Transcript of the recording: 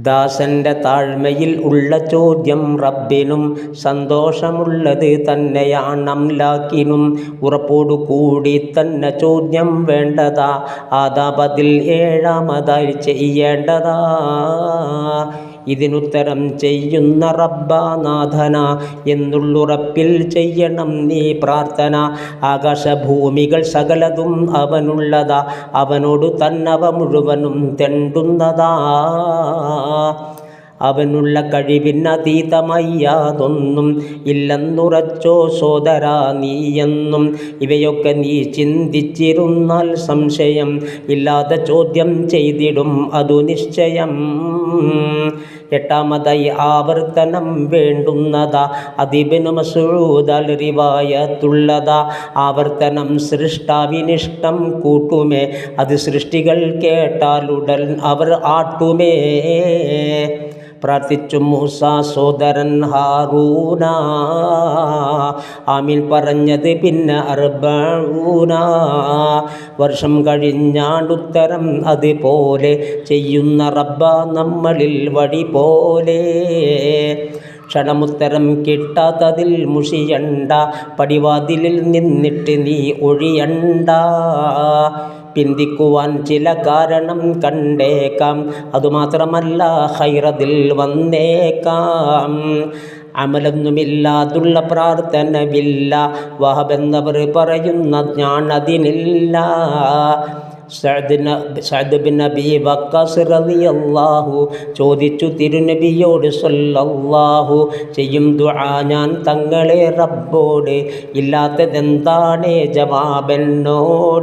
ദാസന്റെ താഴ്മയിൽ ഉള്ള ചോദ്യം റബ്ബിനും സന്തോഷമുള്ളത് തന്നെയാണ് അംലാക്കിനും. ഉറപ്പോടു കൂടി തന്നെ ചോദ്യം വേണ്ടതാ, ആദാബതിൽ ഏഴാമതായി ചെയ്യേണ്ടതാ. ഇതിനുത്തരം ചെയ്യുന്ന റബ്ബാനാഥന എന്നുള്ളുറപ്പിൽ ചെയ്യണം നീ പ്രാർത്ഥന. ആകാശഭൂമികൾ സകലതും അവനുള്ളതാ, അവനോടു തന്നവ മുഴുവനും തെണ്ടുന്നതാ. അവനുള്ള കഴിവിനതീതമായി യാതൊന്നും ഇല്ലെന്നുറച്ചോ സോദരാ നീയെന്നും. ഇവയൊക്കെ നീ ചിന്തിച്ചിരുന്നാൽ സംശയം ഇല്ലാതെ ചോദ്യം ചെയ്തിടും അതു നിശ്ചയം. എട്ടാമതായി ആവർത്തനം വേണ്ടുന്നതാ, അതിബ്നു മസ്ഊദ് റിവായത്തുള്ളതാ. ആവർത്തനം സൃഷ്ടാവിനിഷ്ടം കൂട്ടുമേ, അത് സൃഷ്ടികൾ കേട്ടാലുടൻ അവർ ആട്ടുമേ. പ്രാർത്ഥിച്ചു മൂസ സോദരൻ ഹാറൂന, ആമീൻ പറഞ്ഞത് പിന്നെ അർബഊന. വർഷം കഴിഞ്ഞാണ്ടുത്തരം അതുപോലെ ചെയ്യുന്ന റബ്ബ നമ്മളിൽ വഴി പോലെ. ക്ഷണമുത്തരം കിട്ടാത്തതിൽ മുഷിയണ്ട, പടിവാതിലിൽ നിന്നിട്ട് നീ ഒഴിയണ്ട. പിന്തിക്കുവാൻ ചില കാരണം കണ്ടേക്കാം, അതുമാത്രമല്ല ഹൈറതിൽ വന്നേക്കാം. അമലൊന്നുമില്ലാതുള്ള പ്രാർത്ഥനവില്ല, വഹബെന്നവർ പറയുന്ന ഞാനതിനില്ല. സഅദ് ബിൻ അബീ വഖാസ് റളിയല്ലാഹു ചോദിച്ചു തിരുനബിയോട് സ്വല്ലല്ലാഹു, ചെയ്യും ദുആ ഞാൻ തങ്ങളെ റബ്ബോട്, ഇല്ലാത്തതെന്താണ് ജവാബെന്നോട്.